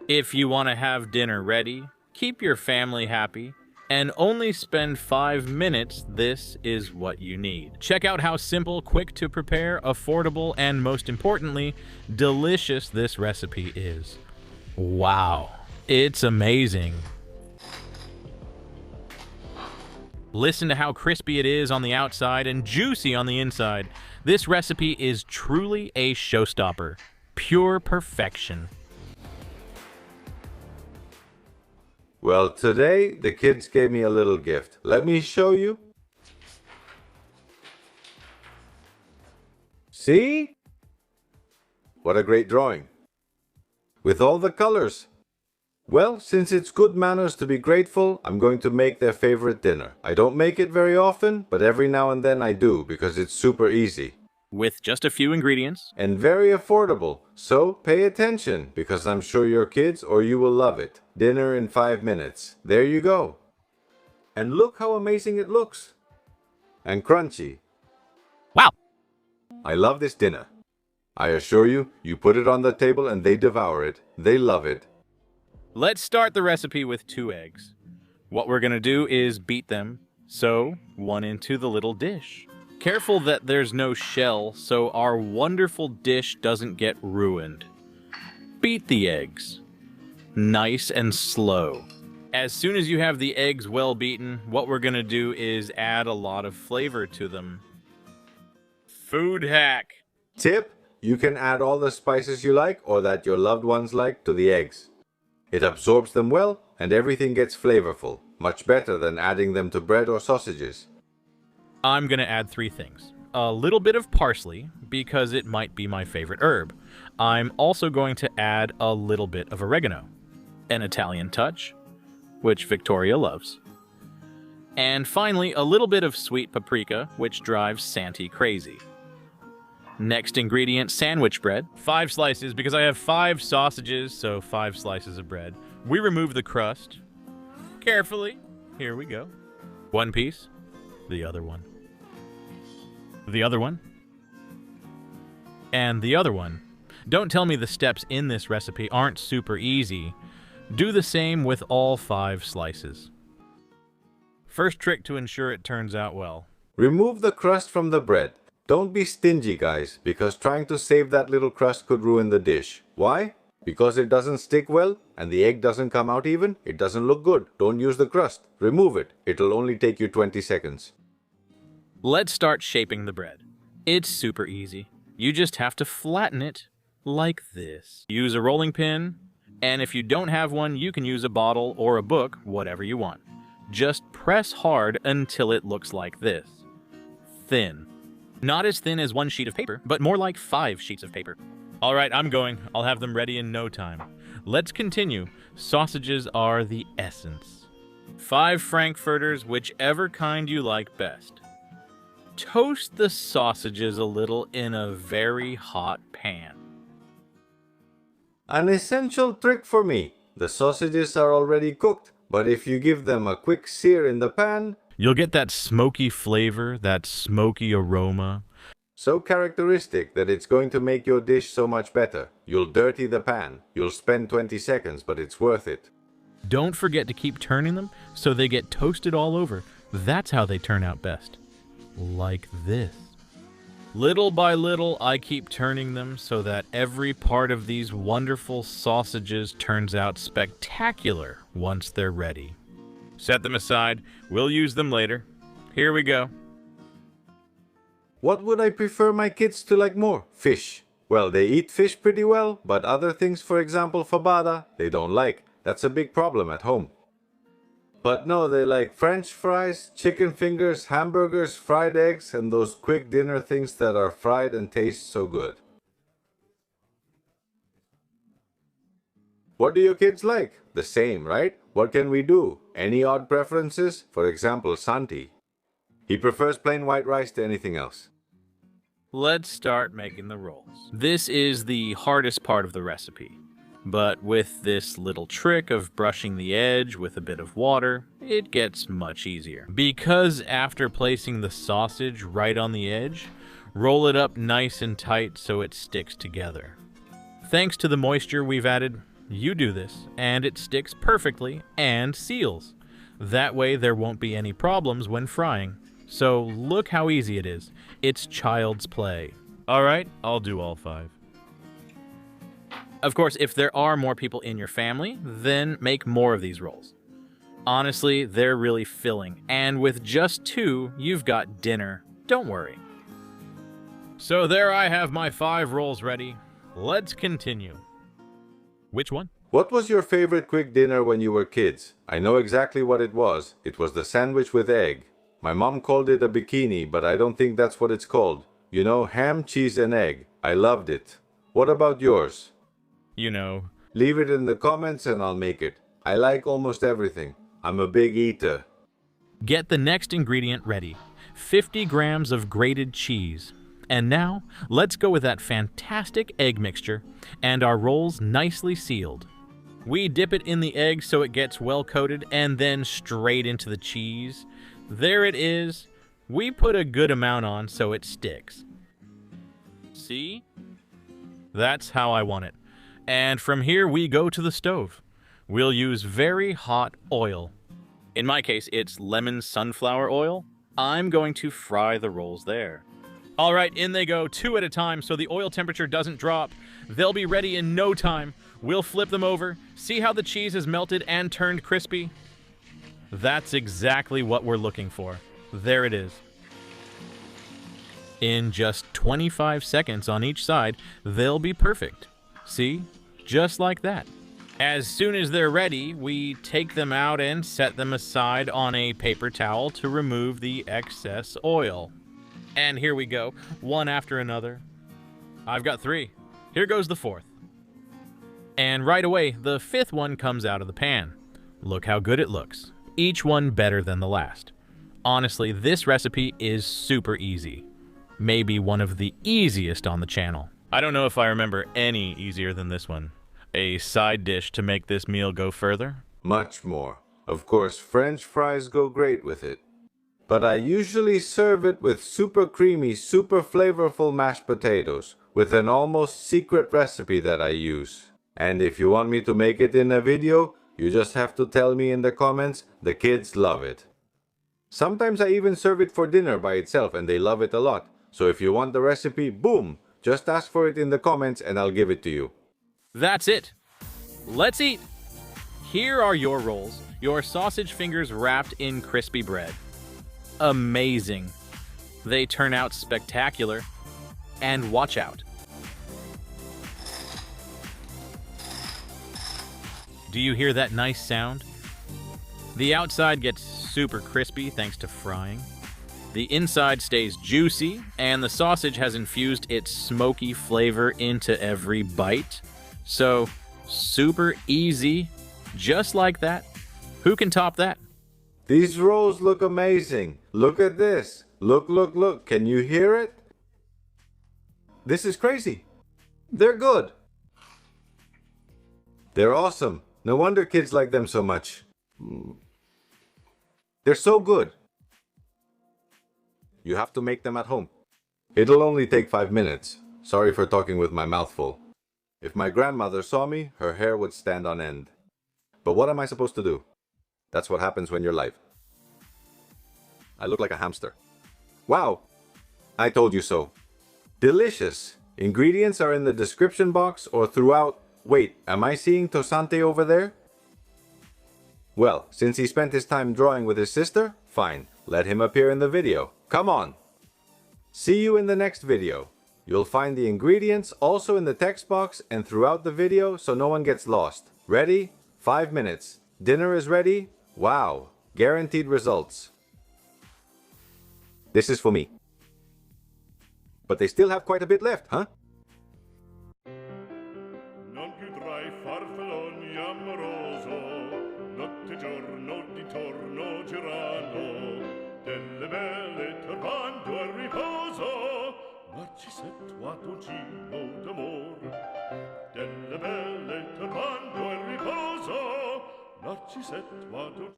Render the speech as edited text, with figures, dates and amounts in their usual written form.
If you want to have dinner ready, keep your family happy, and only spend 5 minutes, this is what you need. Check out how simple, quick to prepare, affordable, and most importantly, delicious this recipe is. Wow, it's amazing. Listen to how crispy it is on the outside and juicy on the inside. This recipe is truly a showstopper. Pure perfection. Well, today the kids gave me a little gift. Let me show you. See? What a great drawing. With all the colors. Well, since it's good manners to be grateful, I'm going to make their favorite dinner. I don't make it very often, but every now and then I do because it's super easy. With just a few ingredients. And very affordable. So pay attention because I'm sure your kids or you will love it. Dinner in 5 minutes. There you go. And look how amazing it looks. And crunchy. Wow! I love this dinner. I assure you, you put it on the table and they devour it. They love it. Let's start the recipe with 2 eggs. What we're gonna do is beat them, so 1 into the little dish. Careful that there's no shell so our wonderful dish doesn't get ruined. Beat the eggs. Nice and slow. As soon as you have the eggs well beaten, what we're gonna do is add a lot of flavor to them. Food hack. Tip, you can add all the spices you like or that your loved ones like to the eggs. It absorbs them well and everything gets flavorful, much better than adding them to bread or sausages. I'm gonna add 3 things. A little bit of parsley, because it might be my favorite herb. I'm also going to add a little bit of oregano. An Italian touch, which Victoria loves. And finally, a little bit of sweet paprika, which drives Santi crazy. Next ingredient, sandwich bread. 5 slices, because I have 5 sausages, so 5 slices of bread. We remove the crust. Carefully. Here we go. 1 piece. The other one. The other one. And the other one. Don't tell me the steps in this recipe aren't super easy. Do the same with all 5 slices. First trick to ensure it turns out well. Remove the crust from the bread. Don't be stingy, guys, because trying to save that little crust could ruin the dish. Why? Because it doesn't stick well and the egg doesn't come out even. It doesn't look good. Don't use the crust. Remove it. It'll only take you 20 seconds. Let's start shaping the bread. It's super easy. You just have to flatten it like this. Use a rolling pin, and if you don't have one, you can use a bottle or a book, whatever you want. Just press hard until it looks like this. Thin. Not as thin as 1 sheet of paper, but more like 5 sheets of paper. All right, I'm going. I'll have them ready in no time. Let's continue. Sausages are the essence. 5 frankfurters, whichever kind you like best. Toast the sausages a little in a very hot pan. An essential trick for me. The sausages are already cooked, but if you give them a quick sear in the pan, you'll get that smoky flavor, that smoky aroma. So characteristic that it's going to make your dish so much better. You'll dirty the pan. You'll spend 20 seconds, but it's worth it. Don't forget to keep turning them so they get toasted all over. That's how they turn out best. Like this. Little by little, I keep turning them so that every part of these wonderful sausages turns out spectacular once they're ready. Set them aside. We'll use them later. Here we go. What would I prefer my kids to like more? Fish. Well, they eat fish pretty well, but other things, for example, fabada, they don't like. That's a big problem at home. But no, they like French fries, chicken fingers, hamburgers, fried eggs, and those quick dinner things that are fried and taste so good. What do your kids like? The same, right? What can we do? Any odd preferences? For example, Santi. He prefers plain white rice to anything else. Let's start making the rolls. This is the hardest part of the recipe. But with this little trick of brushing the edge with a bit of water, it gets much easier. Because after placing the sausage right on the edge, roll it up nice and tight so it sticks together. Thanks to the moisture we've added, You do this, and it sticks perfectly and seals. That way there won't be any problems when frying. So look how easy it is. It's child's play. All right, I'll do all 5. Of course, if there are more people in your family, then make more of these rolls. Honestly, they're really filling, and with just 2, you've got dinner. Don't worry. So there I have my 5 rolls ready. Let's continue. Which one? What was your favorite quick dinner when you were kids? I know exactly what it was. It was the sandwich with egg. My mom called it a bikini, but I don't think that's what it's called. You know, ham, cheese, and egg. I loved it. What about yours? You know. Leave it in the comments and I'll make it. I like almost everything. I'm a big eater. Get the next ingredient ready. 50 grams of grated cheese. And now, let's go with that fantastic egg mixture and our rolls nicely sealed. We dip it in the egg so it gets well coated and then straight into the cheese. There it is. We put a good amount on so it sticks. See? That's how I want it. And from here we go to the stove. We'll use very hot oil. In my case, it's lemon sunflower oil. I'm going to fry the rolls there. All right, in they go, 2 at a time so the oil temperature doesn't drop. They'll be ready in no time. We'll flip them over. See how the cheese is melted and turned crispy? That's exactly what we're looking for. There it is. In just 25 seconds on each side, they'll be perfect. See? Just like that. As soon as they're ready, we take them out and set them aside on a paper towel to remove the excess oil. And here we go, one after another. I've got 3. Here goes the 4th. And right away, the 5th one comes out of the pan. Look how good it looks. Each one better than the last. Honestly, this recipe is super easy. Maybe one of the easiest on the channel. I don't know if I remember any easier than this one. A side dish to make this meal go further? Much more. Of course, French fries go great with it. But I usually serve it with super creamy, super flavorful mashed potatoes with an almost secret recipe that I use. And if you want me to make it in a video, you just have to tell me in the comments. The kids love it. Sometimes I even serve it for dinner by itself and they love it a lot. So if you want the recipe, boom, just ask for it in the comments and I'll give it to you. That's it. Let's eat. Here are your rolls, your sausage fingers wrapped in crispy bread. Amazing. They turn out spectacular. And watch out. Do you hear that nice sound? The outside gets super crispy thanks to frying. The inside stays juicy, and the sausage has infused its smoky flavor into every bite. So, super easy, just like that. Who can top that? These rolls look amazing. Look at this. Look, look, look. Can you hear it? This is crazy. They're good. They're awesome. No wonder kids like them so much. They're so good. You have to make them at home. It'll only take 5 minutes. Sorry for talking with my mouth full. If my grandmother saw me, her hair would stand on end. But what am I supposed to do? That's what happens when you're live. I look like a hamster. Wow! I told you so. Delicious! Ingredients are in the description box or throughout... Wait, am I seeing Tosante over there? Well, since he spent his time drawing with his sister, fine. Let him appear in the video. Come on! See you in the next video. You'll find the ingredients also in the text box and throughout the video so no one gets lost. Ready? 5 minutes. Dinner is ready? Wow! Guaranteed results. This is for me. But they still have quite a bit left, huh? Non più tra i farfalloni amoroso, notte e giorno di torno girano, delle belle turbando al riposo, Narcisetto Adugino d'amor. Delle belle turbando al riposo, Narcisetto Adugino